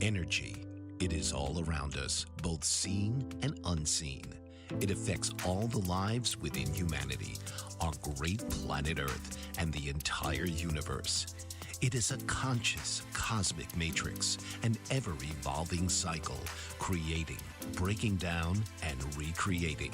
Energy. It is all around us, both seen and unseen. It affects all the lives within humanity, our great planet Earth, and the entire universe. It is a conscious, cosmic matrix, an ever-evolving cycle, creating, breaking down, and recreating.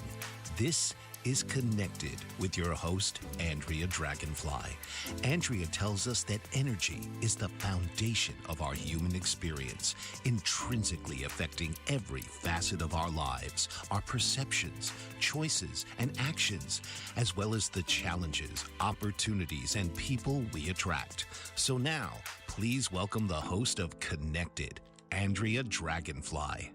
This is Connected with your host, Andrea Dragonfly. Andrea tells us that energy is the foundation of our human experience, intrinsically affecting every facet of our lives, our perceptions, choices, and actions, as well as the challenges, opportunities, and people we attract. So now, please welcome the host of Connected, Andrea Dragonfly.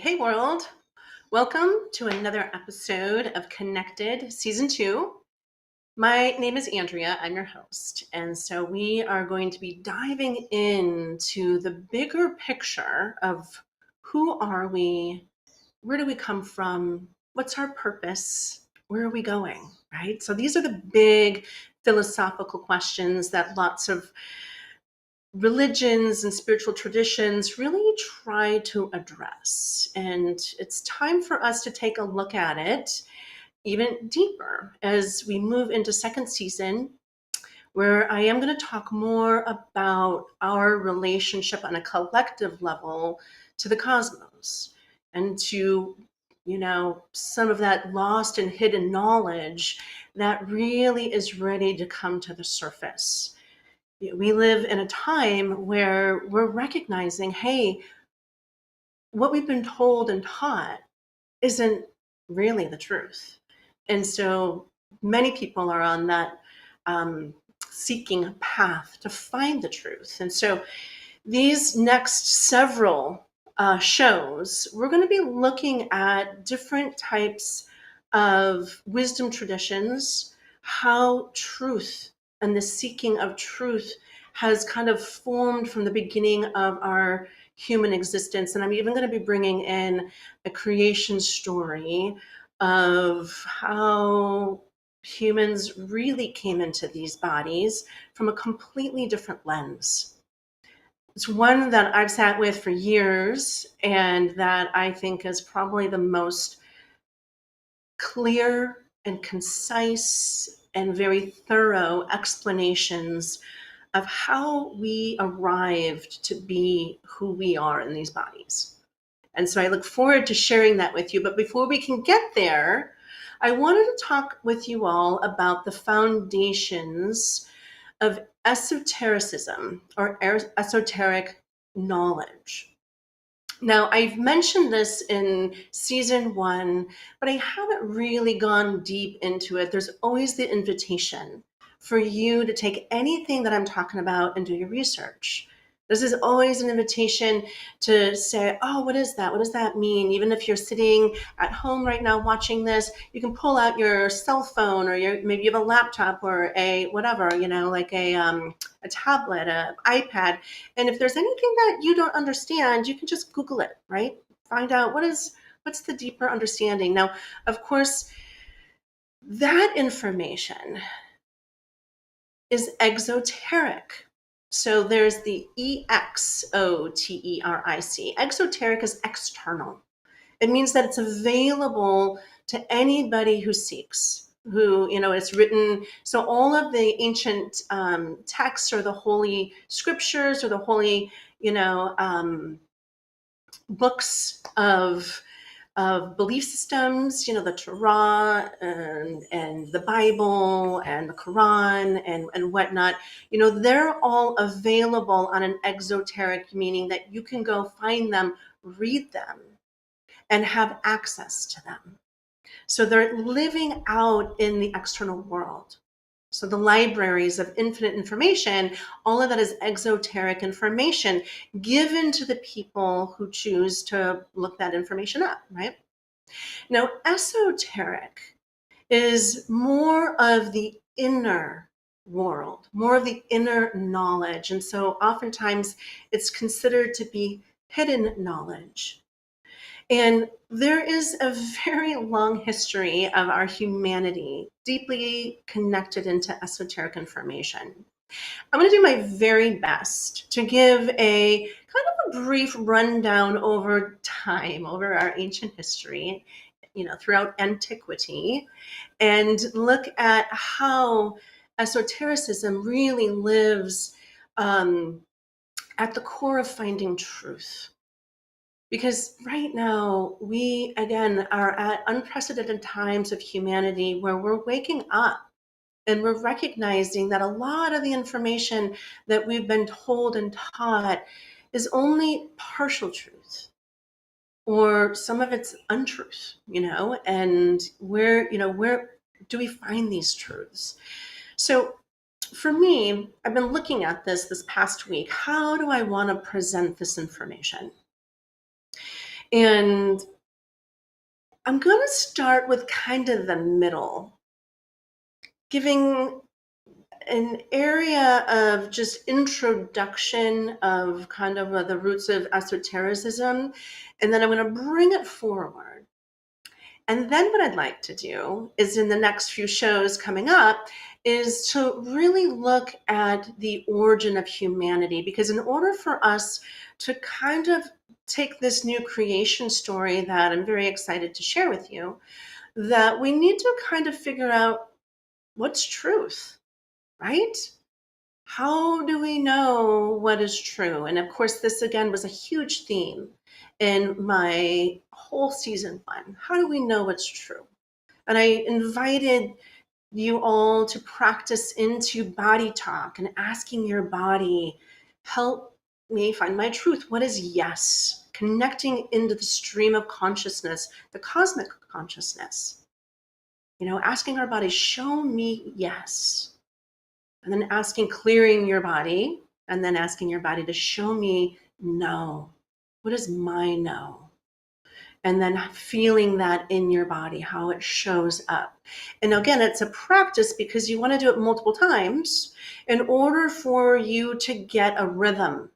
Hey world. Welcome to another episode of Connected Season 2. My name is Andrea, I'm your host, and so we are going to be diving into the bigger picture of who are we, where do we come from, what's our purpose, where are we going, right? So these are the big philosophical questions that lots of religions and spiritual traditions really try to address. And it's time for us to take a look at it even deeper as we move into second season, where I am going to talk more about our relationship on a collective level to the cosmos and to, some of that lost and hidden knowledge that really is ready to come to the surface. We live in a time where we're recognizing, hey, what we've been told and taught isn't really the truth. And so many people are on that seeking path to find the truth. And so these next several shows, we're going to be looking at different types of wisdom traditions, how truth and the seeking of truth has kind of formed from the beginning of our human existence. And I'm even going to be bringing in a creation story of how humans really came into these bodies from a completely different lens. It's one that I've sat with for years and that I think is probably the most clear and concise and very thorough explanations of how we arrived to be who we are in these bodies. And so I look forward to sharing that with you. But before we can get there, I wanted to talk with you all about the foundations of esotericism or esoteric knowledge. Now, I've mentioned this in season 1, but I haven't really gone deep into it. There's always the invitation for you to take anything that I'm talking about and do your research. This is always an invitation to say, oh, what is that? What does that mean? Even if you're sitting at home right now watching this, you can pull out your cell phone or maybe you have a laptop or a whatever, like a tablet, an iPad. And if there's anything that you don't understand, you can just Google it, right? Find out what's the deeper understanding. Now, of course, that information is exoteric. So there's the EXOTERIC. Exoteric is external. It means that it's available to anybody who seeks, who, it's written. So all of the ancient texts or the holy scriptures or the holy, books of belief systems, the Torah and the Bible and the Quran and whatnot, they're all available on an exoteric, meaning that you can go find them, read them, and have access to them. So they're living out in the external world. So the libraries of infinite information, all of that is exoteric information given to the people who choose to look that information up, right? Now, esoteric is more of the inner world, more of the inner knowledge. And so oftentimes it's considered to be hidden knowledge. And there is a very long history of our humanity deeply connected into esoteric information. I'm going to do my very best to give a kind of a brief rundown over time, over our ancient history, throughout antiquity, and look at how esotericism really lives um, at the core of finding truth. Because right now, we again are at unprecedented times of humanity where we're waking up and we're recognizing that a lot of the information that we've been told and taught is only partial truth, or some of it's untruth, and where do we find these truths? So for me, I've been looking at this past week. How do I want to present this information? And I'm going to start with kind of the middle, giving an area of just introduction of kind of the roots of esotericism, and then I'm going to bring it forward. And then what I'd like to do is in the next few shows coming up is to really look at the origin of humanity, because in order for us to kind of take this new creation story that I'm very excited to share with you, that we need to kind of figure out what's truth, right? How do we know what is true? And of course, this again was a huge theme in my whole season 1. How do we know what's true? And I invited you all to practice into body talk and asking your body, help me find my truth. What is yes? Connecting into the stream of consciousness, the cosmic consciousness. Asking our body, show me yes. And then clearing your body, and then asking your body to show me no. What is my no? And then feeling that in your body, how it shows up. And again, it's a practice because you want to do it multiple times in order for you to get a rhythm,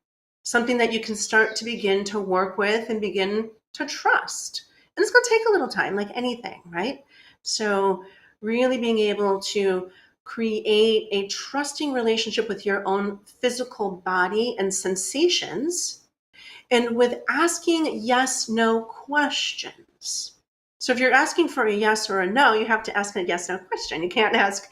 something that you can start to begin to work with and begin to trust. And it's going to take a little time, like anything, right? So really being able to create a trusting relationship with your own physical body and sensations, and with asking yes, no questions. So if you're asking for a yes or a no, you have to ask a yes, no question. You can't ask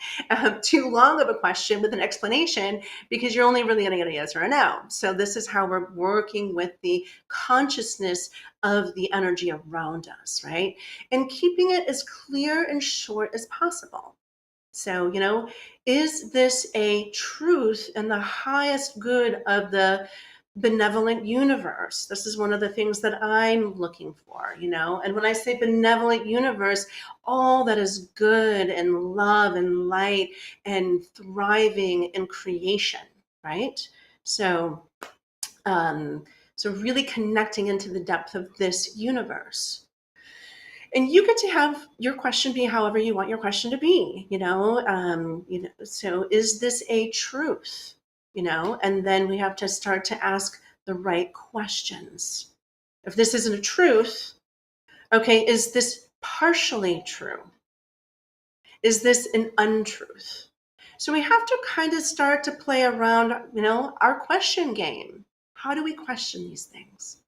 too long of a question with an explanation, because you're only really going to get a yes or a no. So this is how we're working with the consciousness of the energy around us, right? And keeping it as clear and short as possible. So, is this a truth in the highest good of the benevolent universe? This is one of the things that I'm looking for, And when I say benevolent universe, all that is good and love and light and thriving in creation, right? So, so really connecting into the depth of this universe. And you get to have your question be however you want your question to be, so is this a truth? And then we have to start to ask the right questions. If this isn't a truth, okay, is this partially true? Is this an untruth? So we have to kind of start to play around, our question game. How do we question these things?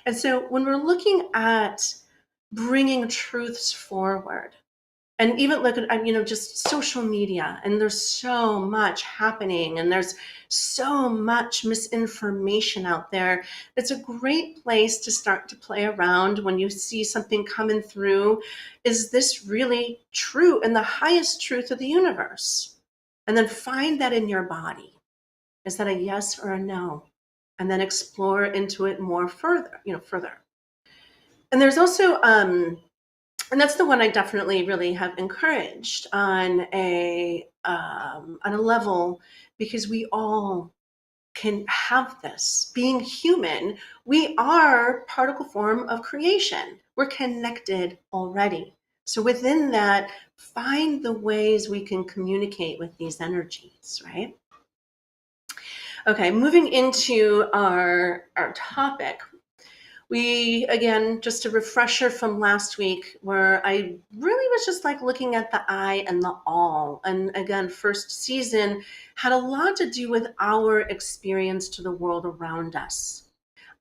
And so when we're looking at bringing truths forward, and even look at just social media, and there's so much happening, and there's so much misinformation out there. It's a great place to start to play around when you see something coming through. Is this really true and the highest truth of the universe? And then find that in your body. Is that a yes or a no? And then explore into it more further. And there's also and that's the one I definitely really have encouraged on a level, because we all can have this. Being human, we are particle form of creation. We're connected already. So within that, find the ways we can communicate with these energies, right? Okay, moving into our topic. Again, just a refresher from last week where I really was just like looking at the I and the all. And again, first season had a lot to do with our experience to the world around us,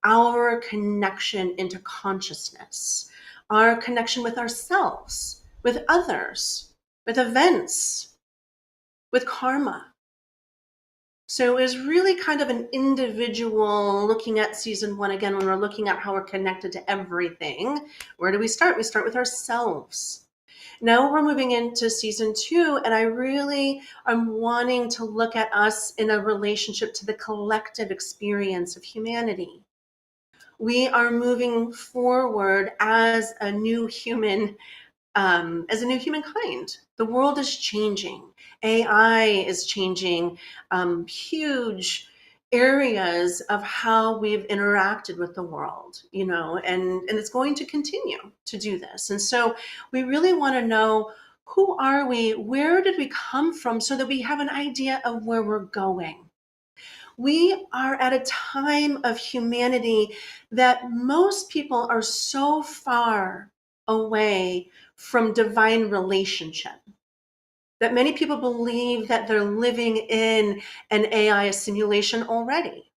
our connection into consciousness, our connection with ourselves, with others, with events, with karma. So it was really kind of an individual looking at season one again when we're looking at how we're connected to everything. Where do we start? We start with ourselves. Now we're moving into season two, and I really am wanting to look at us in a relationship to the collective experience of humanity. We are moving forward as a new humankind. The world is changing. AI is changing huge areas of how we've interacted with the world, and it's going to continue to do this. And so we really want to know, who are we? Where did we come from, so that we have an idea of where we're going? We are at a time of humanity that most people are so far away from divine relationship that many people believe that they're living in an AI simulation already.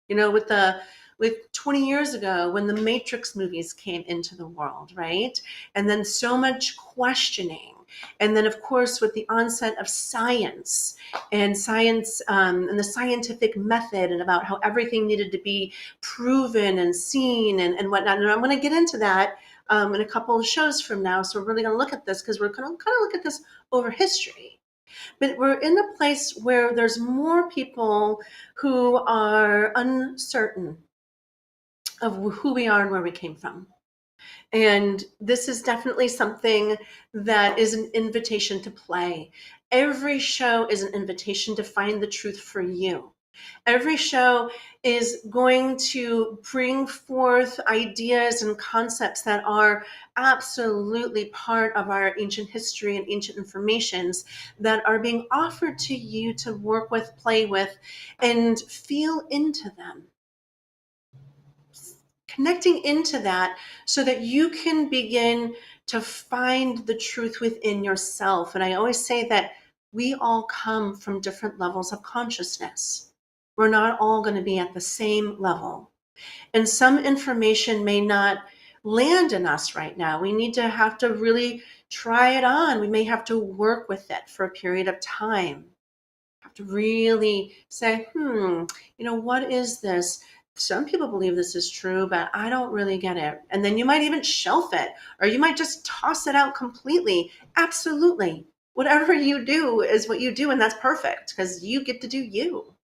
With 20 years ago when the Matrix movies came into the world, right? And then so much questioning. And then, of course, with the onset of science and the scientific method, and about how everything needed to be proven and seen and whatnot. And I'm going to get into that in a couple of shows from now. So we're really going to look at this, because we're going to kind of look at this over history. But we're in a place where there's more people who are uncertain of who we are and where we came from. And this is definitely something that is an invitation to play. Every show is an invitation to find the truth for you. Every show is going to bring forth ideas and concepts that are absolutely part of our ancient history and ancient informations that are being offered to you to work with, play with, and feel into them. Connecting into that so that you can begin to find the truth within yourself. And I always say that we all come from different levels of consciousness. We're not all going to be at the same level. And some information may not land in us right now. We need to have to really try it on. We may have to work with it for a period of time. Have to really say, what is this? Some people believe this is true, but I don't really get it. And then you might even shelf it, or you might just toss it out completely. Absolutely. Whatever you do is what you do, and that's perfect, because you get to do you.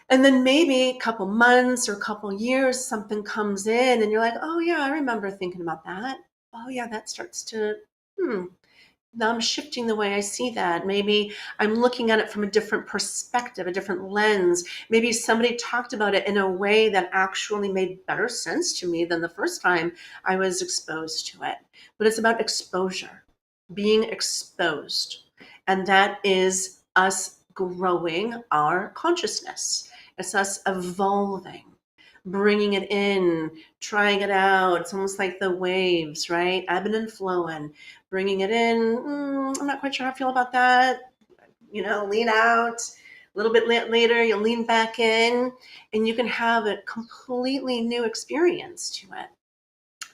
And then maybe a couple months or a couple years, something comes in and you're like, oh yeah, I remember thinking about that. Oh yeah, that starts to, now I'm shifting the way I see that. Maybe I'm looking at it from a different perspective, a different lens. Maybe somebody talked about it in a way that actually made better sense to me than the first time I was exposed to it. But it's about exposure, being exposed. And that is us growing our consciousness. It's us evolving, bringing it in, trying it out. It's almost like the waves, right? Ebbing and flowing, bringing it in. I'm not quite sure how I feel about that. Lean out. A little bit later, you lean back in, and you can have a completely new experience to it.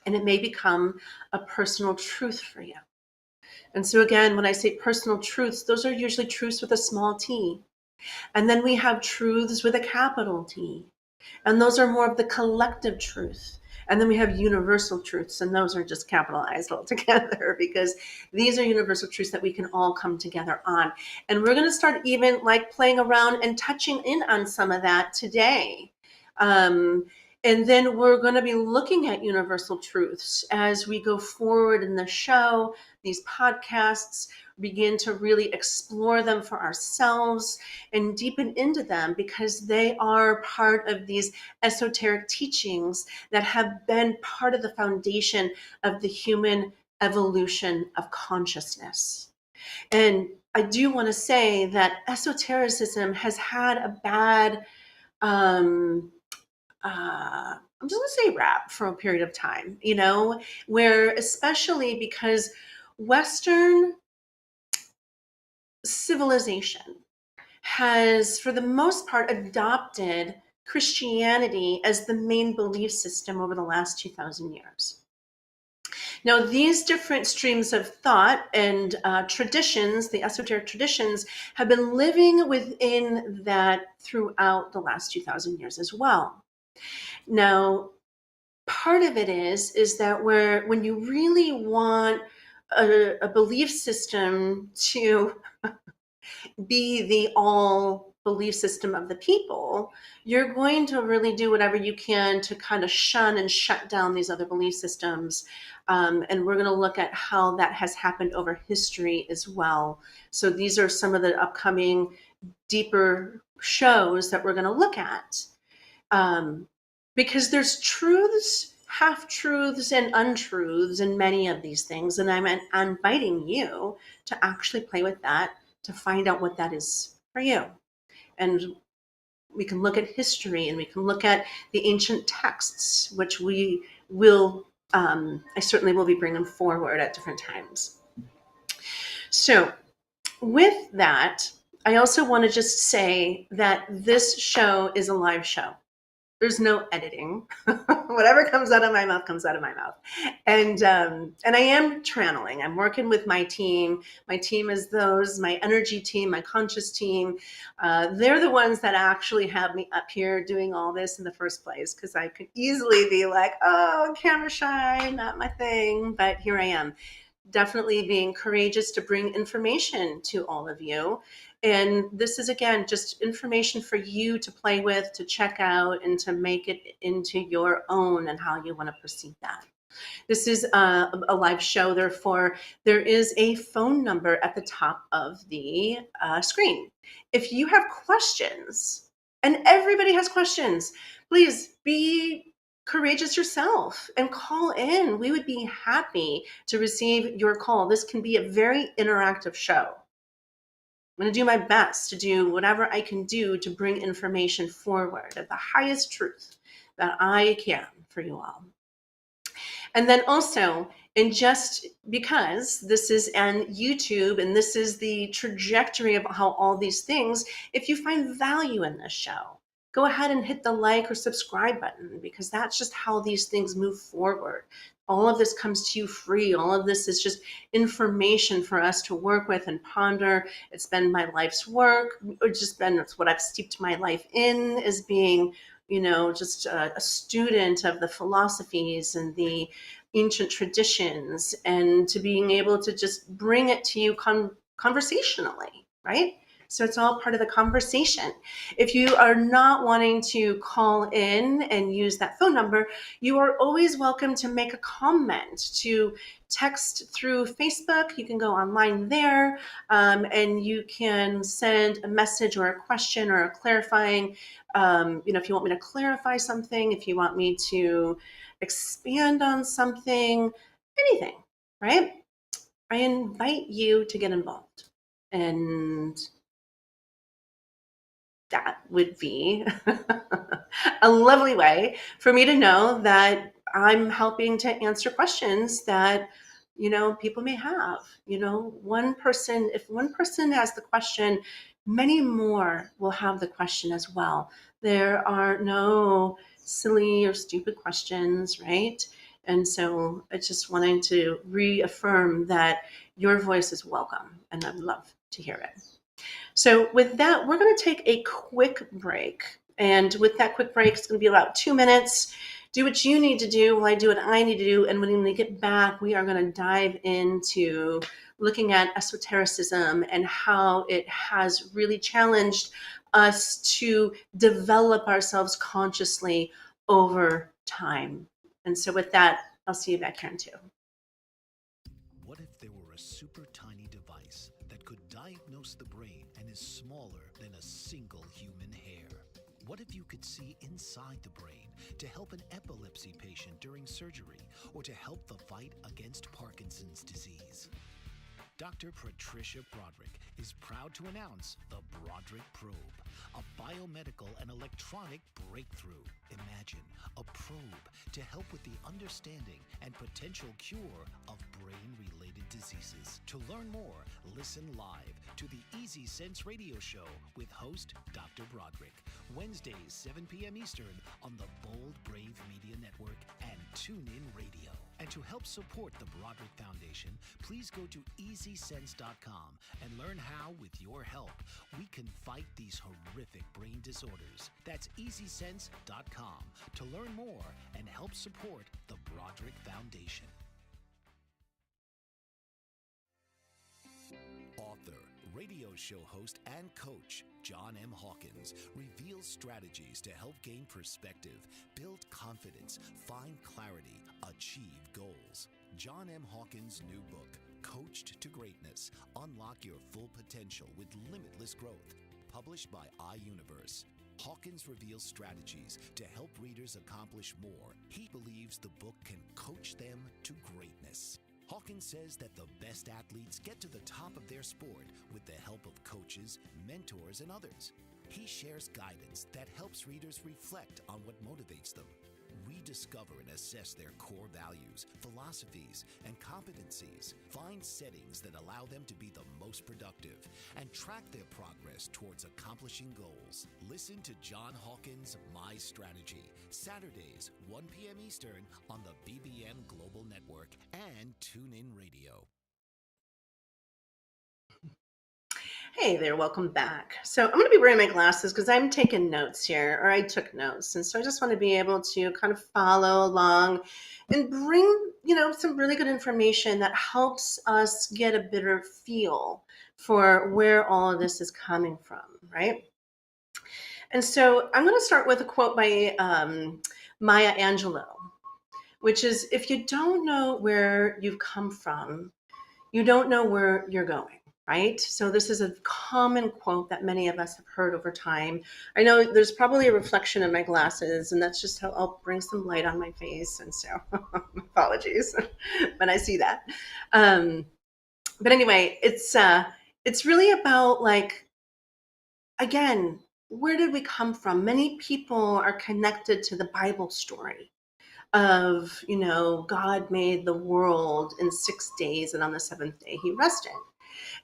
And it may become a personal truth for you. And so again, when I say personal truths, those are usually truths with a small t. And then we have truths with a capital T. And those are more of the collective truth. And then we have universal truths, and those are just capitalized altogether, because these are universal truths that we can all come together on. And we're going to start even like playing around and touching in on some of that today. And then we're going to be looking at universal truths as we go forward in the show. These podcasts, begin to really explore them for ourselves and deepen into them, because they are part of these esoteric teachings that have been part of the foundation of the human evolution of consciousness. And I do want to say that esotericism has had a bad I'm just going to say wrap for a period of time, where especially because Western civilization has, for the most part, adopted Christianity as the main belief system over the last 2,000 years. Now, these different streams of thought and traditions, the esoteric traditions, have been living within that throughout the last 2,000 years as well. Now, part of it is that when you really want a belief system to be the all belief system of the people, you're going to really do whatever you can to kind of shun and shut down these other belief systems. And we're going to look at how that has happened over history as well. So these are some of the upcoming deeper shows that we're going to look at. Because there's truths, half-truths, and untruths in many of these things. And I'm inviting you to actually play with that, to find out what that is for you. And we can look at history, and we can look at the ancient texts, which we will, I certainly will be bringing forward at different times. So with that, I also want to just say that this show is a live show. There's no editing. Whatever comes out of my mouth comes out of my mouth. And I am channeling. I'm working with my team. My team is my energy team, my conscious team. They're the ones that actually have me up here doing all this in the first place, because I could easily be like, oh, camera shy, not my thing. But here I am, definitely being courageous to bring information to all of you. And this is, again, just information for you to play with, to check out, and to make it into your own and how you want to perceive that. This is a live show, therefore there is a phone number at the top of the screen. If you have questions, and everybody has questions, please be courageous yourself and call in. We would be happy to receive your call. This can be a very interactive show. I'm going to do my best to do whatever I can do to bring information forward at the highest truth that I can for you all. And then also, and just because this is on YouTube and this is the trajectory of how all these things, if you find value in this show, go ahead and hit the like or subscribe button, because that's just how these things move forward. All of this comes to you free. All of this is just information for us to work with and ponder. It's been my life's work. It's what I've steeped my life in, as being, just a student of the philosophies and the ancient traditions, and to being able to just bring it to you conversationally, right? So it's all part of the conversation. If you are not wanting to call in and use that phone number, you are always welcome to make a comment, to text through Facebook. You can go online there, and you can send a message or a question or a clarifying, if you want me to clarify something, if you want me to expand on something, anything, right? I invite you to get involved. And that would be a lovely way for me to know that I'm helping to answer questions that, people may have. If one person has the question, many more will have the question as well. There are no silly or stupid questions, right? And so I just wanted to reaffirm that your voice is welcome, and I'd love to hear it. So with that, we're going to take a quick break. And with that quick break, it's going to be about 2 minutes. Do what you need to do while I do what I need to do. And when we get back, we are going to dive into looking at esotericism and how it has really challenged us to develop ourselves consciously over time. And so with that, I'll see you back here in 2. What if there were a super tiny device that could diagnose the brain and is smaller than a single human hair? What if you could see inside the brain to help an epilepsy patient during surgery, or to help the fight against Parkinson's disease? Dr. Patricia Broderick is proud to announce the Broderick Probe, a biomedical and electronic breakthrough. Imagine a probe to help with the understanding and potential cure of brain-related diseases. To learn more, listen live to the Easy Sense Radio Show with host Dr. Broderick. Wednesdays, 7 p.m. Eastern on the Bold Brave Media Network and TuneIn Radio. And to help support the Broderick Foundation, please go to EasySense.com and learn how, with your help, we can fight these horrific brain disorders. That's EasySense.com to learn more and help support the Broderick Foundation. Author, radio show host, and coach John M. Hawkins reveals strategies to help gain perspective, build confidence, find clarity, achieve goals. John M. Hawkins' new book, Coached to Greatness, Unlock Your Full Potential with Limitless Growth, published by iUniverse. Hawkins reveals strategies to help readers accomplish more. He believes the book can coach them to greatness. Hawkins says that the best athletes get to the top of their sport with the help of coaches, mentors, and others. He shares guidance that helps readers reflect on what motivates them. Rediscover and assess their core values, philosophies, and competencies. Find settings that allow them to be the most productive and track their progress towards accomplishing goals. Listen to John Hawkins' My Strategy, Saturdays, 1 p.m. Eastern on the BBM Global Network and TuneIn Radio. Hey there, welcome back. So I'm going to be wearing my glasses because I'm taking notes here, or I took notes. And so I just want to be able to kind of follow along and bring, some really good information that helps us get a better feel for where all of this is coming from, right? And so I'm going to start with a quote by Maya Angelou, which is, if you don't know where you've come from, you don't know where you're going. Right? So this is a common quote that many of us have heard over time. I know there's probably a reflection in my glasses, and that's just how I'll bring some light on my face. And so apologies when I see that. But anyway, it's really about, like, again, where did we come from? Many people are connected to the Bible story of, God made the world in 6 days, and on the seventh day he rested.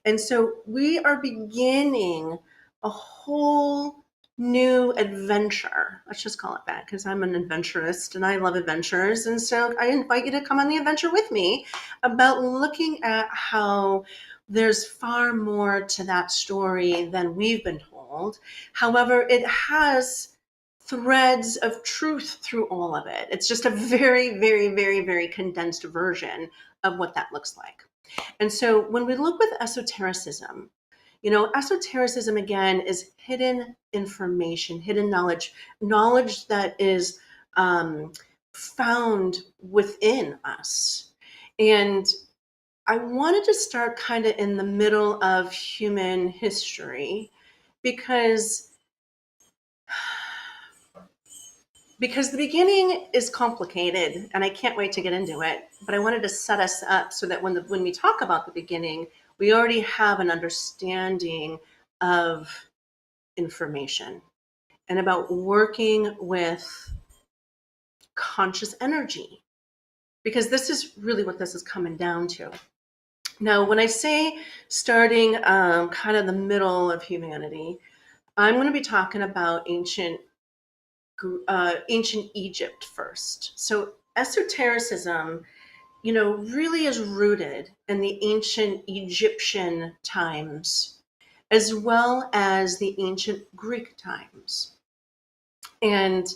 And so we are beginning a whole new adventure. Let's just call it that, because I'm an adventurist and I love adventures. And so I invite you to come on the adventure with me about looking at how there's far more to that story than we've been told. However, it has threads of truth through all of it. It's just a very, very, very, very condensed version of what that looks like. And so when we look with esotericism, esotericism, again, is hidden information, hidden knowledge that is found within us. And I wanted to start kind of in the middle of human history because the beginning is complicated, and I can't wait to get into it. But I wanted to set us up so that when we talk about the beginning, we already have an understanding of information and about working with conscious energy, because this is really what this is coming down to. Now, when I say starting kind of the middle of humanity, I'm going to be talking about ancient Egypt first. So esotericism, really is rooted in the ancient Egyptian times, as well as the ancient Greek times. And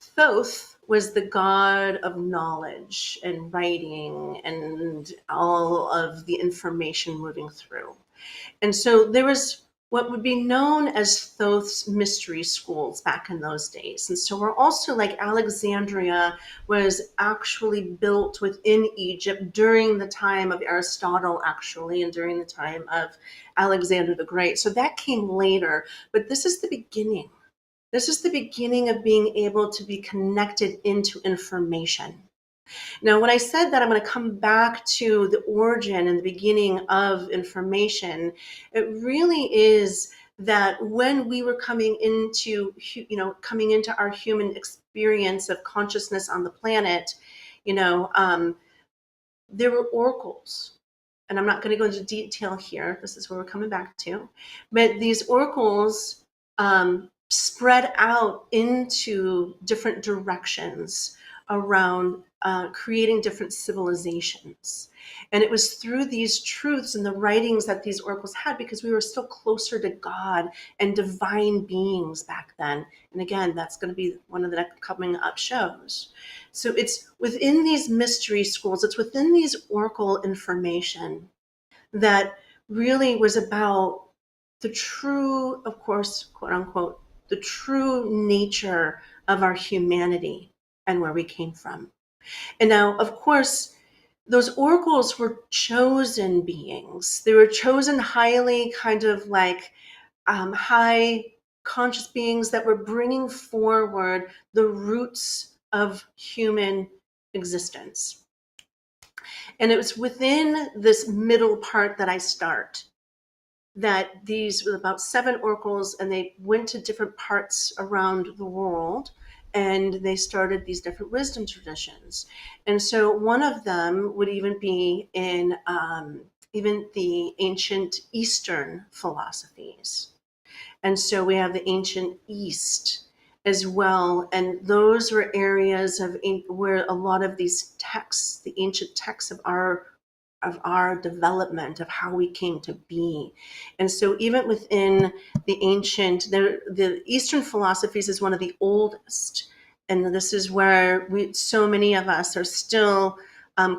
Thoth was the god of knowledge and writing and all of the information moving through. And so there was what would be known as Thoth's mystery schools back in those days. And so we're also, like, Alexandria was actually built within Egypt during the time of Aristotle, actually, and during the time of Alexander the Great. So that came later, but this is the beginning. This is the beginning of being able to be connected into information. Now, when I said that I'm going to come back to the origin and the beginning of information, it really is that when we were coming into our human experience of consciousness on the planet, there were oracles. And I'm not going to go into detail here. This is where we're coming back to. But these oracles spread out into different directions around creating different civilizations. And it was through these truths and the writings that these oracles had, because we were still closer to God and divine beings back then. And again, that's going to be one of the next coming up shows. So it's within these mystery schools, it's within these oracle information that really was about the true, of course, quote unquote, the true nature of our humanity and where we came from. And now, of course, those oracles were chosen beings. They were chosen highly kind of like high conscious beings that were bringing forward the roots of human existence. And it was within this middle part that I start, that these were about 7 oracles, and they went to different parts around the world, and they started these different wisdom traditions. And so one of them would even be in even the ancient Eastern philosophies. And so we have the ancient East as well. And those were areas of where a lot of these texts, the ancient texts of our development, of how we came to be. And so even within the ancient, the Eastern philosophies is one of the oldest. And this is where so many of us are still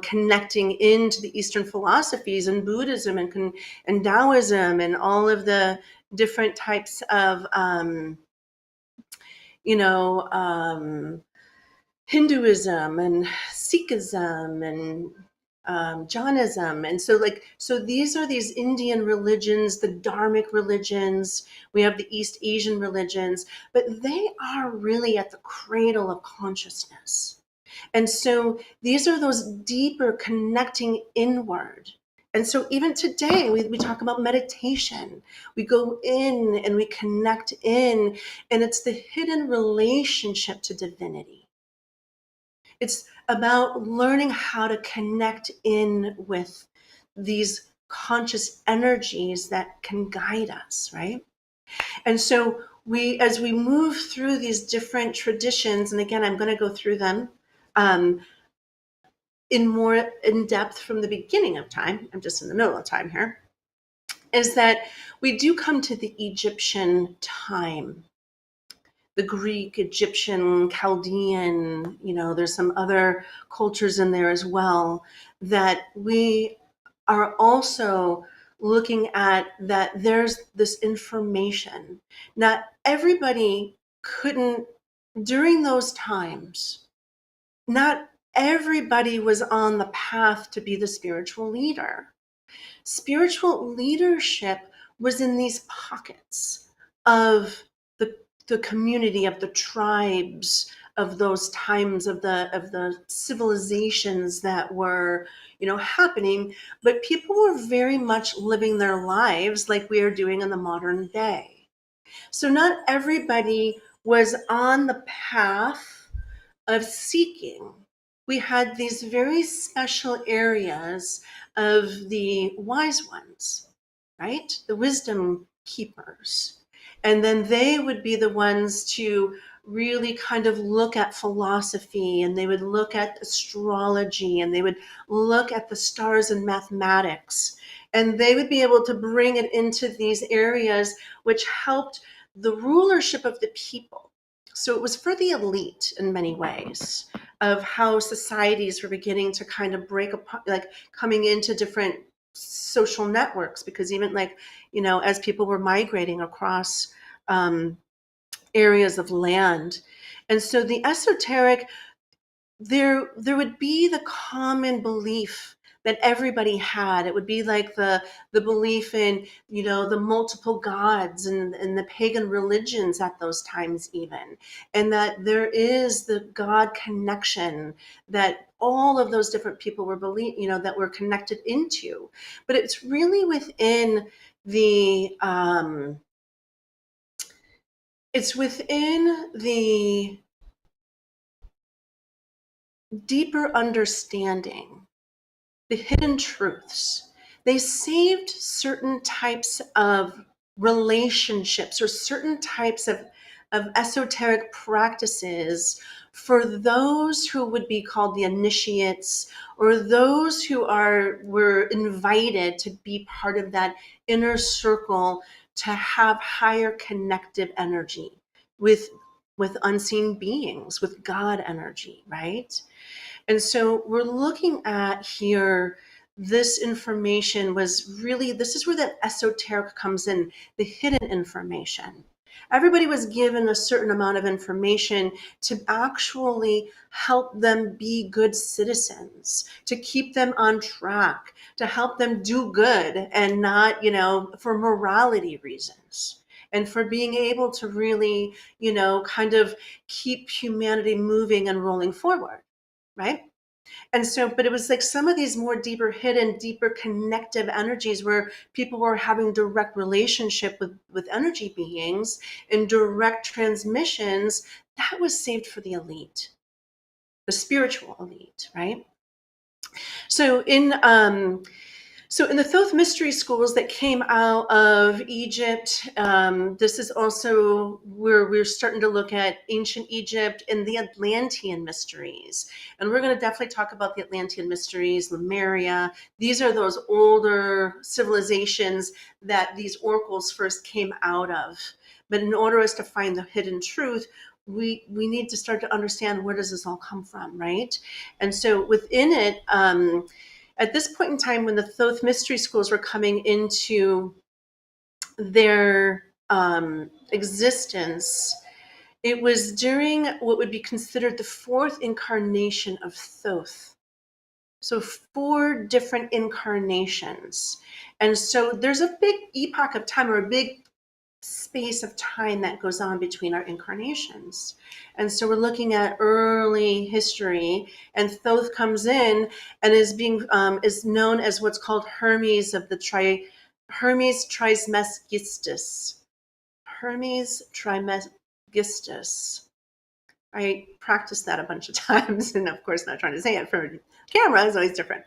connecting into the Eastern philosophies and Buddhism and Taoism and all of the different types of, Hinduism and Sikhism and Jainism. And so these are these Indian religions, the Dharmic religions. We have the East Asian religions, but they are really at the cradle of consciousness. And so these are those deeper connecting inward. And so even today, we talk about meditation. We go in and we connect in, and it's the hidden relationship to divinity. It's about learning how to connect in with these conscious energies that can guide us, right? And so as we move through these different traditions, and again, I'm going to go through them in more in depth from the beginning of time. I'm just in the middle of time here. Is that we do come to the Egyptian time, the Greek, Egyptian, Chaldean, there's some other cultures in there as well, that we are also looking at, that there's this information. Not everybody couldn't, during those times, not everybody was on the path to be the spiritual leader. Spiritual leadership was in these pockets of the community, of the tribes, of those times, of the civilizations that were happening, but people were very much living their lives like we are doing in the modern day. So not everybody was on the path of seeking. We had these very special areas of the wise ones, right? The wisdom keepers. And then they would be the ones to really kind of look at philosophy, and they would look at astrology, and they would look at the stars and mathematics. And they would be able to bring it into these areas which helped the rulership of the people. So it was for the elite in many ways, of how societies were beginning to kind of break apart, like coming into different social networks, because even as people were migrating across areas of land. And so the esoteric, there would be the common belief that everybody had. It would be like the belief in the multiple gods and the pagan religions at those times even, and that there is the God connection that all of those different people were that were connected into. But it's really within the it's within the deeper understanding, the hidden truths. They saved certain types of relationships or certain types of esoteric practices for those who would be called the initiates, or those who were invited to be part of that inner circle, to have higher connective energy with unseen beings, with God energy, right? And so we're looking at here, this information was really, this is where that esoteric comes in, the hidden information. Everybody was given a certain amount of information to actually help them be good citizens, to keep them on track, to help them do good, and not, for morality reasons. And for being able to really, kind of keep humanity moving and rolling forward, right? And so, but it was like some of these more deeper hidden, deeper connective energies where people were having direct relationship with energy beings and direct transmissions, that was saved for the elite, the spiritual elite, right? So in the Thoth mystery schools that came out of Egypt, this is also where we're starting to look at ancient Egypt and the Atlantean mysteries. And we're going to definitely talk about the Atlantean mysteries, Lemuria. These are those older civilizations that these oracles first came out of. But in order for us to find the hidden truth, we need to start to understand, where does this all come from, right? And so within it, at this point in time, when the Thoth mystery schools were coming into their existence, it was during what would be considered the fourth incarnation of Thoth. So 4 different incarnations. And so there's a big epoch of time, or a big space of time that goes on between our incarnations. And so we're looking at early history, and Thoth comes in and is known as what's called Hermes Hermes Trismegistus. Hermes Trismegistus. I practiced that a bunch of times, and of course not trying to say it for camera is always different.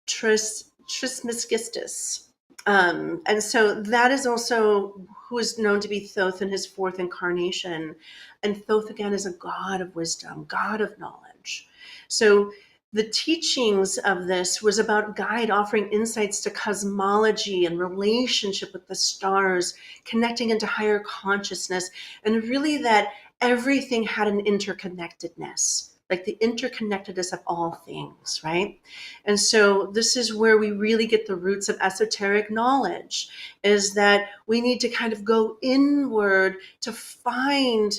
Trismegistus. And so that is also who is known to be Thoth in his 4th incarnation. And Thoth, again, is a god of wisdom, god of knowledge. So the teachings of this was about guide offering insights to cosmology and relationship with the stars, connecting into higher consciousness, and really that everything had an interconnectedness, like the interconnectedness of all things, right? And so this is where we really get the roots of esoteric knowledge, is that we need to kind of go inward to find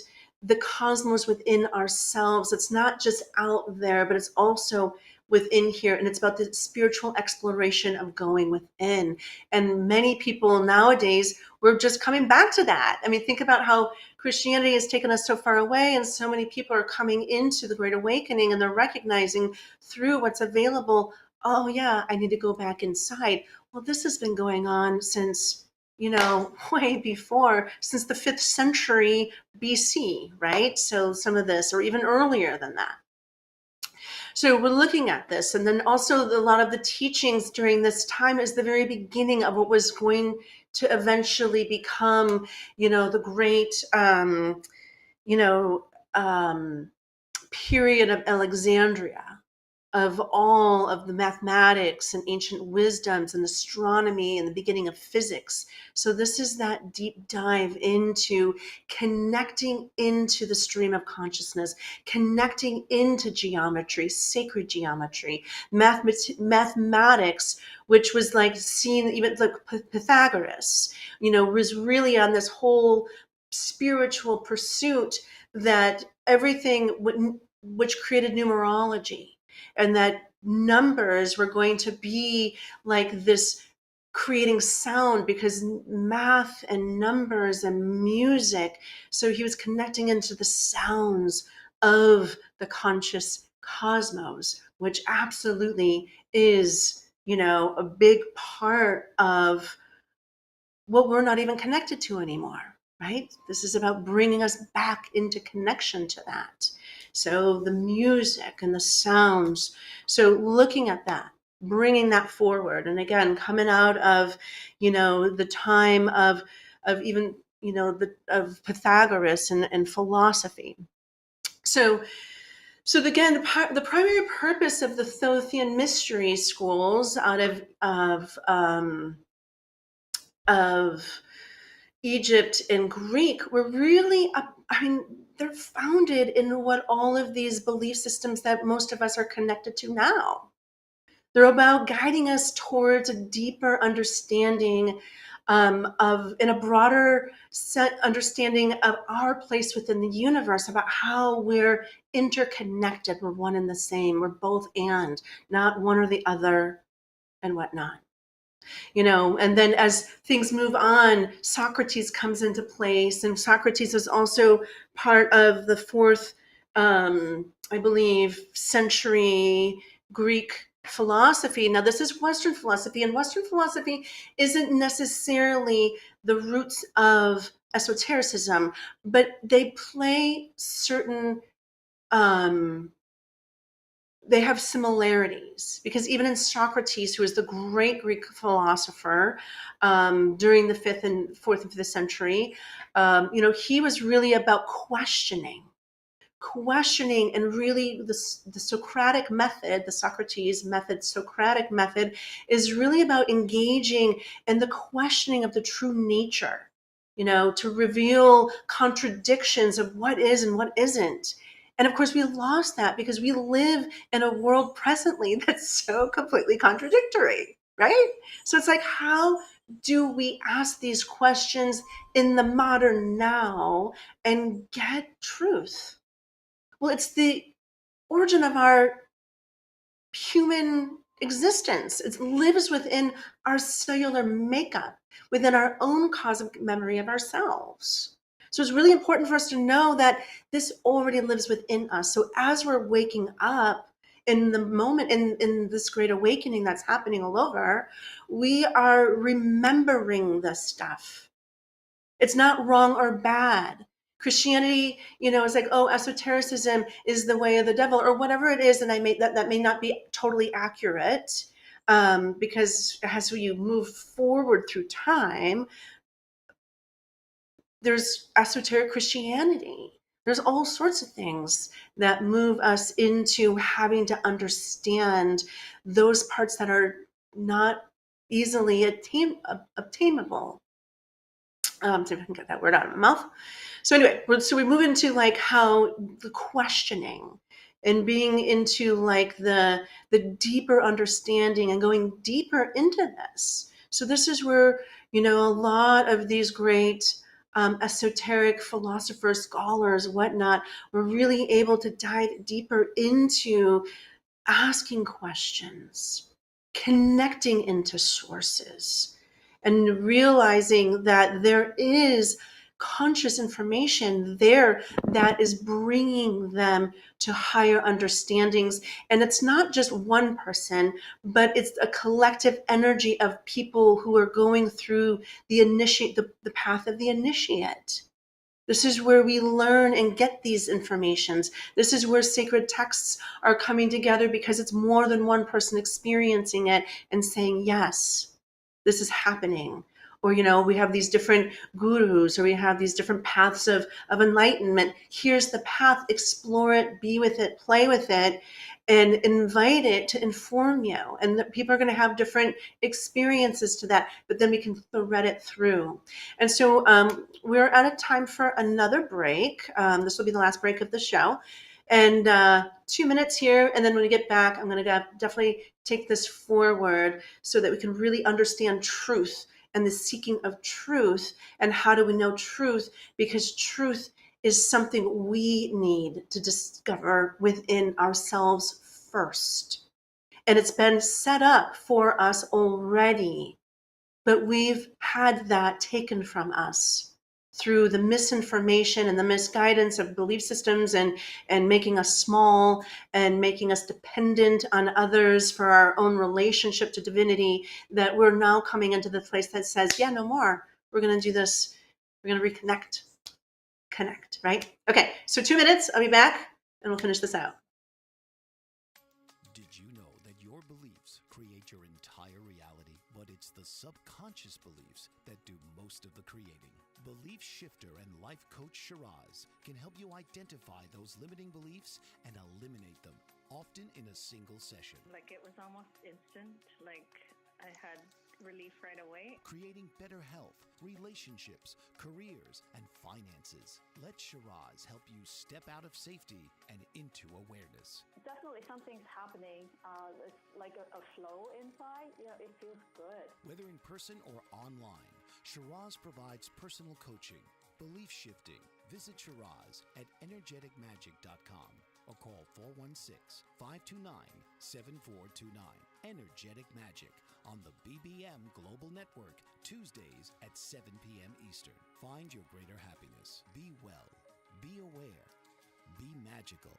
the cosmos within ourselves. It's not just out there, but it's also within here. And it's about the spiritual exploration of going within. And many people nowadays, we're just coming back to that. I mean, think about how Christianity has taken us so far away, and so many people are coming into the Great Awakening, and they're recognizing through what's available, oh yeah, I need to go back inside. Well, this has been going on since, way before, since the 5th century BC, right? So some of this, or even earlier than that. So we're looking at this. And then also a lot of the teachings during this time is the very beginning of what was going to eventually become, the great, period of Alexandria, of all of the mathematics and ancient wisdoms and astronomy and the beginning of physics. So this is that deep dive into connecting into the stream of consciousness, connecting into geometry, sacred geometry, mathematics, which was like seen, even like Pythagoras, was really on this whole spiritual pursuit, that everything which created numerology, and that numbers were going to be like this, creating sound, because math and numbers and music. So he was connecting into the sounds of the conscious cosmos, which absolutely is, a big part of what we're not even connected to anymore, right? This is about bringing us back into connection to that. So the music and the sounds. So looking at that, bringing that forward, and again, coming out of, the time of even, of Pythagoras and philosophy. So again, the primary purpose of the Thothean mystery schools out of Egypt and Greek were really, they're founded in what all of these belief systems that most of us are connected to now. They're about guiding us towards a deeper understanding in a broader set understanding of our place within the universe, about how we're interconnected. We're one and the same. We're both and, not one or the other and whatnot. And then as things move on, Socrates comes into place, and Socrates is also part of the fourth, I believe, century Greek philosophy. Now, this is Western philosophy, and Western philosophy isn't necessarily the roots of esotericism, but they play certain they have similarities, because even in Socrates, who was the great Greek philosopher during the fourth and fifth century, he was really about questioning, and really the Socratic method, the Socrates method, Socratic method, is really about engaging in the questioning of the true nature, to reveal contradictions of what is and what isn't. And of course, we lost that because we live in a world presently that's so completely contradictory, right? So it's like, how do we ask these questions in the modern now and get truth? Well, it's the origin of our human existence. It lives within our cellular makeup, within our own cosmic memory of ourselves. So it's really important for us to know that this already lives within us. So as we're waking up in the moment, in this great awakening that's happening all over, we are remembering this stuff. It's not wrong or bad. Christianity, is like, oh, esotericism is the way of the devil, or whatever it is, and that may not be totally accurate, because as you move forward through time, there's esoteric Christianity. There's all sorts of things that move us into having to understand those parts that are not easily obtainable. See if I can get that word out of my mouth. So anyway, so we move into like how the questioning and being into like the deeper understanding and going deeper into this. So this is where, a lot of these great esoteric philosophers, scholars, whatnot, were really able to dive deeper into asking questions, connecting into sources, and realizing that there is conscious information there that is bringing them to higher understandings. And it's not just one person, but it's a collective energy of people who are going through the path of the initiate. This is where we learn and get these informations. This is where sacred texts are coming together, because it's more than one person experiencing it and saying, yes, this is happening. Or, we have these different gurus, or we have these different paths of enlightenment. Here's the path, explore it, be with it, play with it, and invite it to inform you. And that people are going to have different experiences to that, but then we can thread it through. And so we're out of time for another break. This will be the last break of the show. And 2 minutes here, and then when we get back, I'm going to definitely take this forward so that we can really understand truth and the seeking of truth. And how do we know truth? Because truth is something we need to discover within ourselves first. And it's been set up for us already, but we've had that taken from us through the misinformation and the misguidance of belief systems, and making us small and making us dependent on others for our own relationship to divinity, that we're now coming into the place that says, yeah, no more. We're going to do this We're going to connect, right? Okay, so 2 minutes. I'll be back and we'll finish this out. Did you know that your beliefs create your entire reality, but it's the subconscious beliefs that do most of the creating? Belief shifter and life coach Shiraz can help you identify those limiting beliefs and eliminate them, often in a single session. Like it was almost instant, like I had relief right away. Creating better health, relationships, careers, and finances. Let Shiraz help you step out of safety and into awareness. Definitely something's happening. It's like a flow inside. Yeah, it feels good. Whether in person or online, Shiraz provides personal coaching, belief shifting. Visit Shiraz at energeticmagic.com or call 416-529-7429. Energetic Magic on the BBM Global Network, Tuesdays at 7 p.m. Eastern. Find your greater happiness. Be well. Be aware. Be magical.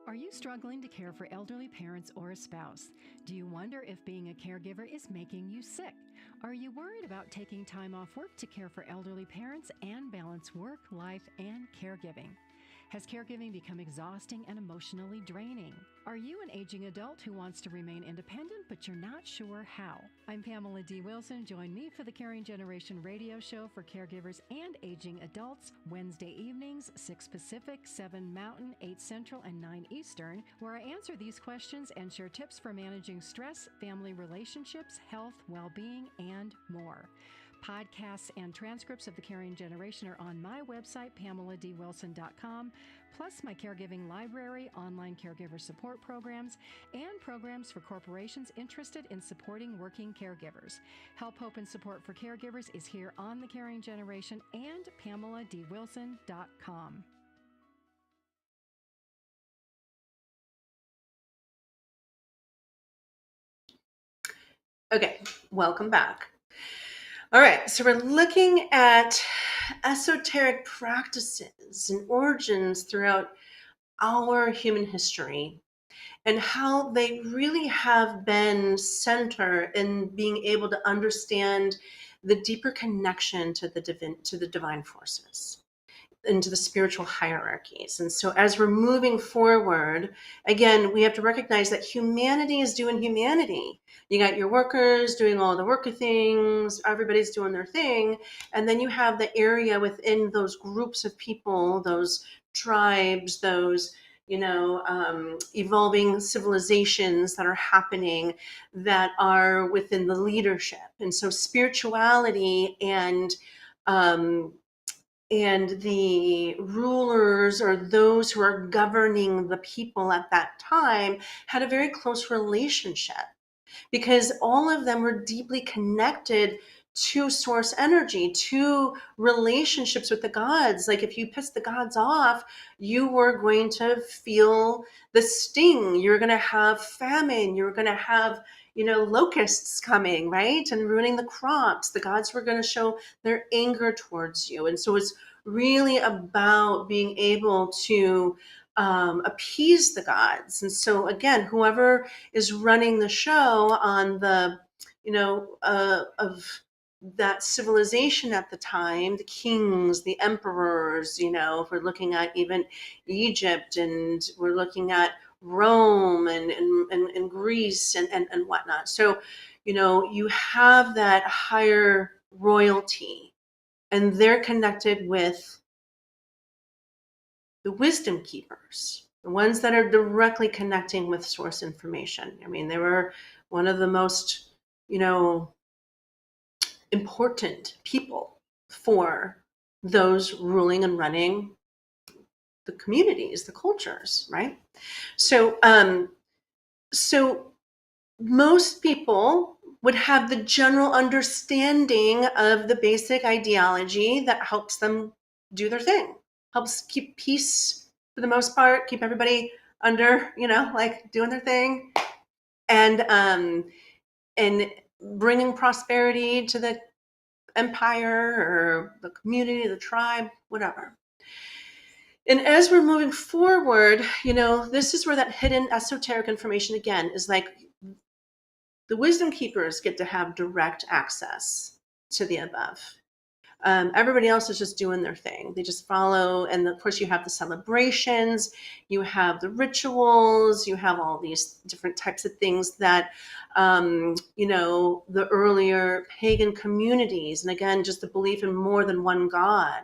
Are you struggling to care for elderly parents or a spouse? Do you wonder if being a caregiver is making you sick? Are you worried about taking time off work to care for elderly parents and balance work, life, and caregiving? Has caregiving become exhausting and emotionally draining? Are you an aging adult who wants to remain independent, but you're not sure how? I'm Pamela D. Wilson. Join me for the Caring Generation radio show for caregivers and aging adults, Wednesday evenings, 6 Pacific, 7 Mountain, 8 Central, and 9 Eastern, where I answer these questions and share tips for managing stress, family relationships, health, well-being, and more. Podcasts and transcripts of The Caring Generation are on my website, PamelaDWilson.com, plus my caregiving library, online caregiver support programs, and programs for corporations interested in supporting working caregivers. Help, hope, and support for caregivers is here on The Caring Generation and PamelaDWilson.com. Okay, welcome back. All right, so we're looking at esoteric practices and origins throughout our human history and how they really have been center in being able to understand the deeper connection to the divine forces, into the spiritual hierarchies. And so as we're moving forward, again, we have to recognize that humanity is doing humanity. You got your workers doing all the worker things, everybody's doing their thing. And then you have the area within those groups of people, those tribes, those, evolving civilizations that are happening that are within the leadership. And so spirituality and the rulers or those who are governing the people at that time had a very close relationship because all of them were deeply connected to source energy, to relationships with the gods. Like if you pissed the gods off, you were going to feel the sting. You're going to have famine. You're going to have locusts coming, right? And ruining the crops. The gods were going to show their anger towards you. And so it's really about being able to appease the gods. And so again, whoever is running the show on the, of that civilization at the time, the kings, the emperors, if we're looking at even Egypt and we're looking at Rome and Greece and whatnot. So, you have that higher royalty and they're connected with the wisdom keepers, the ones that are directly connecting with source information. I mean, they were one of the most, important people for those ruling and running the communities, the cultures, right? So, so most people would have the general understanding of the basic ideology that helps them do their thing, helps keep peace for the most part, keep everybody under, like doing their thing, and bringing prosperity to the empire or the community, the tribe, whatever. And as we're moving forward, this is where that hidden esoteric information again is like The wisdom keepers get to have direct access to the above. Everybody else is just doing their thing. They just follow. And of course, you have the celebrations, you have the rituals, you have all these different types of things that, the earlier pagan communities, and again, just the belief in more than one God,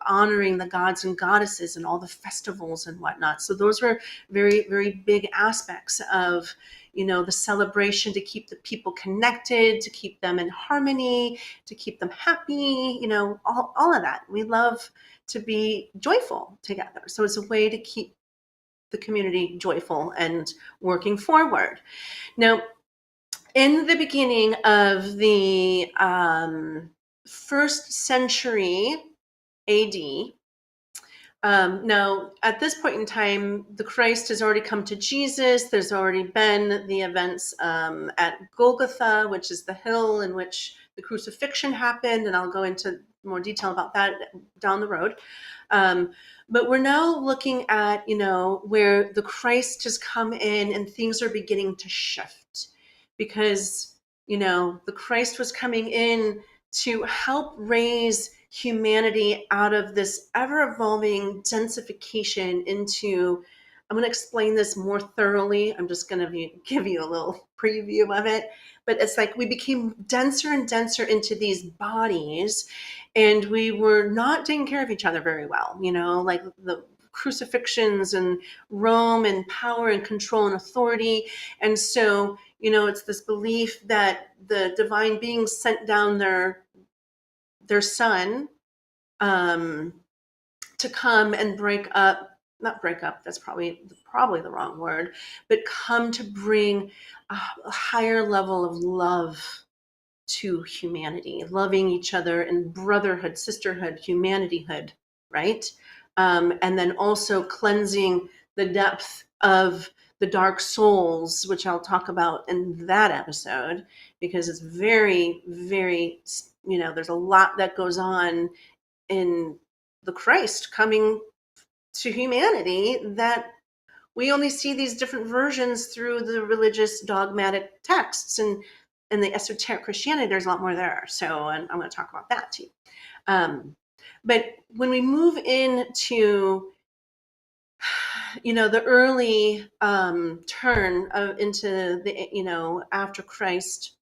honoring the gods and goddesses and all the festivals and whatnot. So those were very, very big aspects of the celebration to keep the people connected, to keep them in harmony, to keep them happy, all of that. We love to be joyful together. So it's a way to keep the community joyful and working forward. Now, in the beginning of the 1st century AD, now, at this point in time, the Christ has already come to Jesus. There's already been the events at Golgotha, which is the hill in which the crucifixion happened, and I'll go into more detail about that down the road. But we're now looking at, where the Christ has come in and things are beginning to shift because, the Christ was coming in to help raise humanity out of this ever-evolving densification into, I'm going to explain this more thoroughly. I'm just going to give you a little preview of it. But it's like we became denser and denser into these bodies, and we were not taking care of each other very well, like the crucifixions and Rome and power and control and authority. And so, it's this belief that the divine beings sent down their son to come and not break up, that's probably the wrong word, but come to bring a higher level of love to humanity, loving each other in brotherhood, sisterhood, humanityhood, right? And then also cleansing the depth of the dark souls, which I'll talk about in that episode, because it's very, very, there's a lot that goes on in the Christ coming to humanity that we only see these different versions through the religious dogmatic texts, and in the esoteric Christianity, there's a lot more there. So I'm going to talk about that too. But when we move into the early turn into the after Christ,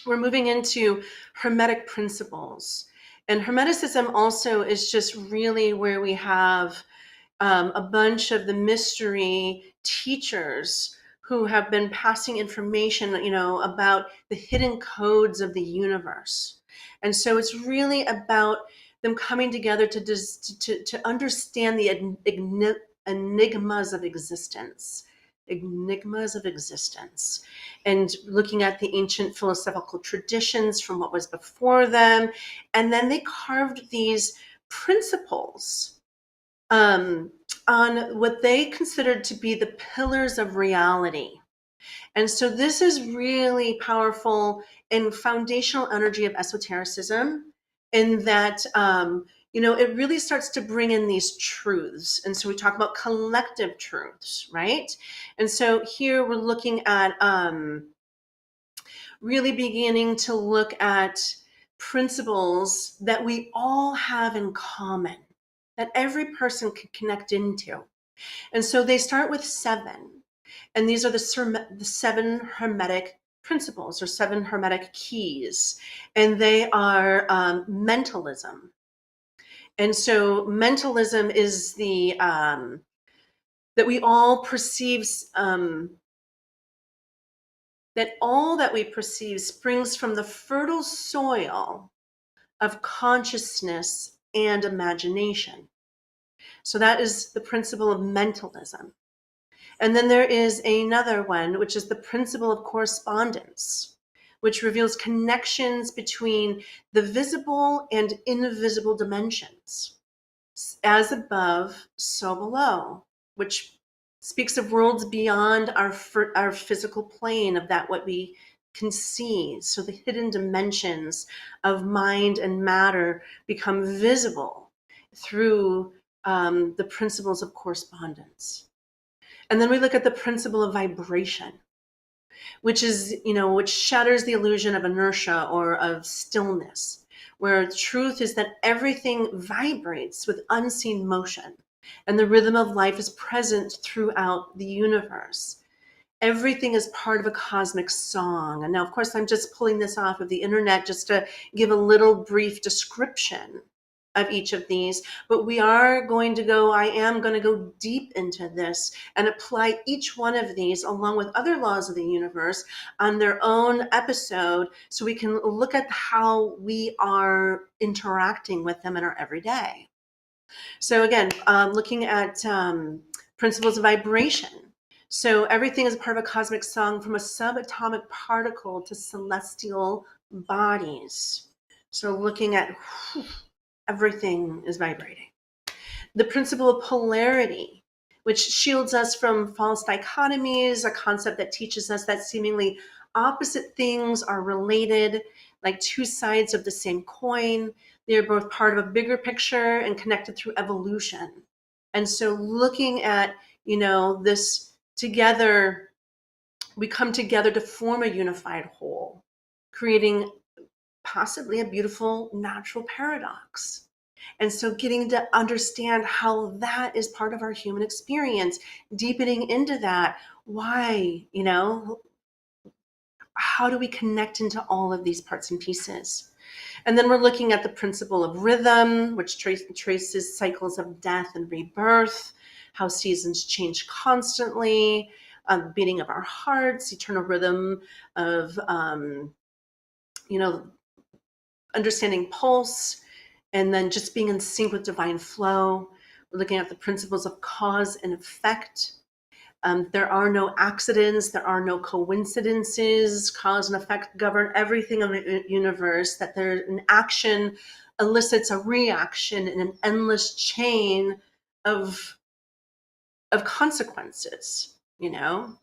we're moving into Hermetic principles. And Hermeticism also is just really where we have a bunch of the mystery teachers who have been passing information, about the hidden codes of the universe. And so it's really about them coming together to understand the enigmas of existence. And looking at the ancient philosophical traditions from what was before them. And then they carved these principles on what they considered to be the pillars of reality. And so this is really powerful and foundational energy of esotericism, in that it really starts to bring in these truths. And so we talk about collective truths, right? And so here we're looking at really beginning to look at principles that we all have in common, that every person can connect into. And so they start with 7. And these are the 7 Hermetic principles, or 7 Hermetic keys. And they are mentalism. And so mentalism is the that we all perceive, that all that we perceive springs from the fertile soil of consciousness and imagination. So that is the principle of mentalism. And then there is another one, which is the principle of correspondence, which reveals connections between the visible and invisible dimensions. As above, so below, which speaks of worlds beyond our physical plane of that what we can see. So the hidden dimensions of mind and matter become visible through the principles of correspondence. And then we look at the principle of vibration. which is, which shatters the illusion of inertia or of stillness, where truth is that everything vibrates with unseen motion and the rhythm of life is present throughout the universe. Everything is part of a cosmic song. And now, of course, I'm just pulling this off of the internet just to give a little brief description of each of these, but I am going to go deep into this and apply each one of these along with other laws of the universe on their own episode so we can look at how we are interacting with them in our everyday. So again, looking at principles of vibration. So everything is part of a cosmic song, from a subatomic particle to celestial bodies. So looking at everything is vibrating. The principle of polarity, which shields us from false dichotomies, a concept that teaches us that seemingly opposite things are related, like two sides of the same coin. They are both part of a bigger picture and connected through evolution. And so looking at, this together, we come together to form a unified whole, creating possibly a beautiful natural paradox. And so getting to understand how that is part of our human experience, deepening into that, why, how do we connect into all of these parts and pieces? And then we're looking at the principle of rhythm, which traces cycles of death and rebirth, how seasons change constantly, beating of our hearts, eternal rhythm of, understanding pulse, and then just being in sync with divine flow. We're looking at the principles of cause and effect. There are no accidents. There are no coincidences. Cause and effect govern everything in the universe, that an action elicits a reaction in an endless chain of consequences, and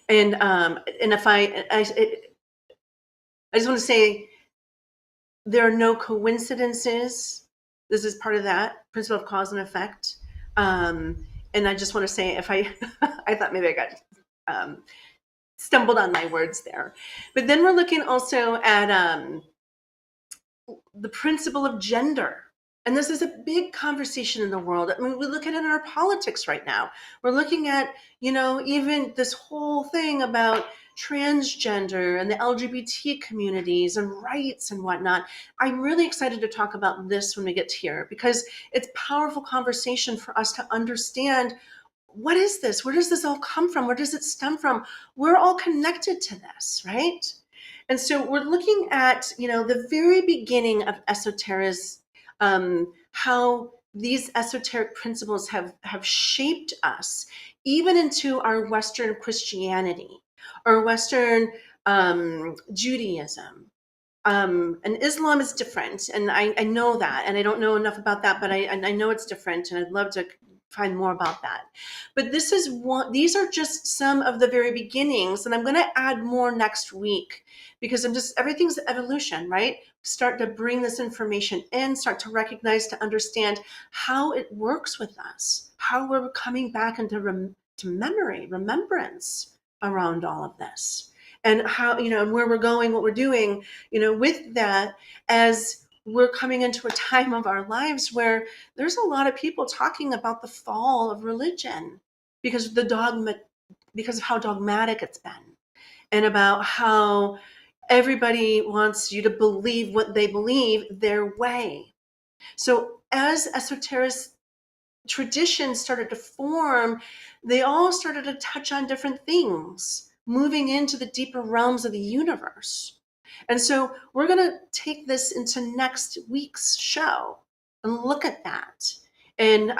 if I just want to say, there are no coincidences. This is part of that principle of cause and effect. And I just want to say, I thought maybe I got stumbled on my words there. But then we're looking also at the principle of gender. And this is a big conversation in the world. I mean, we look at it in our politics right now. We're looking at, even this whole thing about transgender and the LGBT communities and rights and whatnot. I'm really excited to talk about this when we get here, because it's powerful conversation for us to understand, what is this? Where does this all come from? Where does it stem from? We're all connected to this, right? And so we're looking at, the very beginning of esotericism, how these esoteric principles have shaped us, even into our Western Christianity or Western Judaism. And Islam is different, and I know that, and I don't know enough about that, but I know it's different, and I'd love to find more about that. But these are just some of the very beginnings, and I'm going to add more next week, because everything's evolution, right? Start to bring this information in, start to recognize, to understand how it works with us, how we're coming back into to remembrance around all of this, and how, and where we're going, what we're doing, with that, as we're coming into a time of our lives where there's a lot of people talking about the fall of religion because of how dogmatic it's been, and about how everybody wants you to believe what they believe their way. So as esoteric traditions started to form, they all started to touch on different things, moving into the deeper realms of the universe. And so we're going to take this into next week's show and look at that. And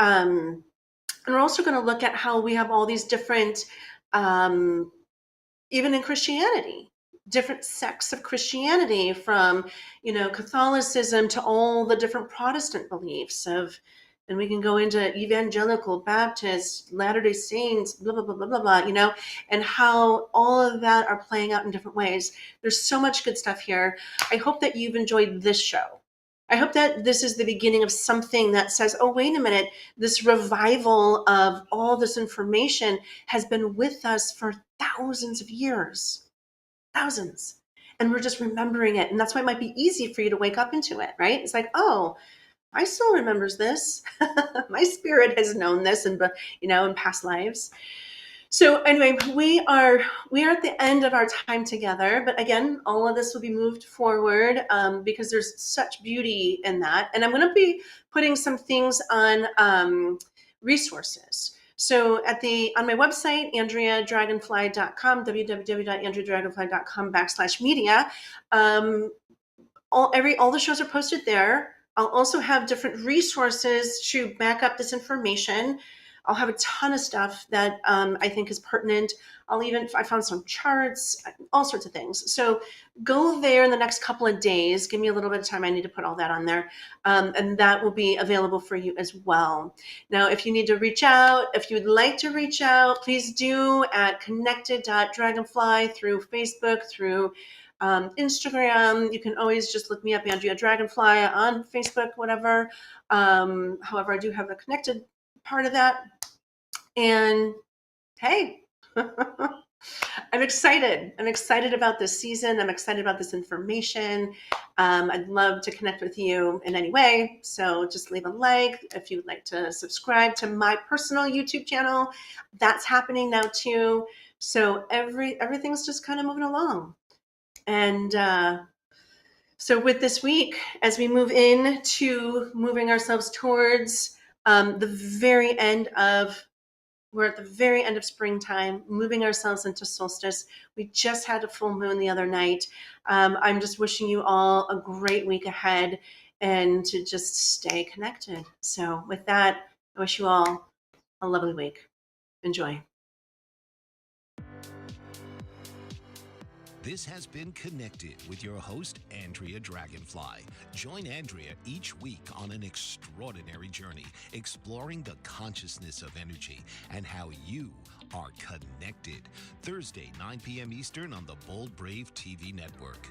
we're also going to look at how we have all these different, even in Christianity, different sects of Christianity, from, Catholicism to all the different Protestant beliefs and we can go into evangelical, Baptist, Latter-day Saints, blah, blah, blah, blah, blah, blah, and how all of that are playing out in different ways. There's so much good stuff here. I hope that you've enjoyed this show. I hope that this is the beginning of something that says, oh, wait a minute, this revival of all this information has been with us for thousands of years, thousands. And we're just remembering it. And that's why it might be easy for you to wake up into it, right? It's like, oh, my soul remembers this. My spirit has known this in past lives. So anyway, we are at the end of our time together. But again, all of this will be moved forward because there's such beauty in that. And I'm going to be putting some things on resources. So on my website, AndreaDragonfly.com, www.andreadragonfly.com/media, all the shows are posted there. I'll also have different resources to back up this information. I'll have a ton of stuff that I think is pertinent. I found some charts, all sorts of things. So go there in the next couple of days. Give me a little bit of time. I need to put all that on there. And that will be available for you as well. Now, if you need to reach out, if you'd like to reach out, please do at connected.dragonfly through Facebook, through Instagram. You can always just look me up, Andrea Dragonfly, on Facebook, whatever. However, I do have a connected part of that. And hey, I'm excited. I'm excited about this season. I'm excited about this information. I'd love to connect with you in any way. So just leave a like. If you'd like to subscribe to my personal YouTube channel, that's happening now too. So everything's just kind of moving along. And so with this week, as we move moving ourselves towards we're at the very end of springtime, moving ourselves into solstice. We just had a full moon the other night. I'm just wishing you all a great week ahead and to just stay connected. So with that, I wish you all a lovely week. Enjoy. This has been Connected with your host, Andrea Dragonfly. Join Andrea each week on an extraordinary journey, exploring the consciousness of energy and how you are connected. Thursday, 9 p.m. Eastern on the Bold Brave TV network.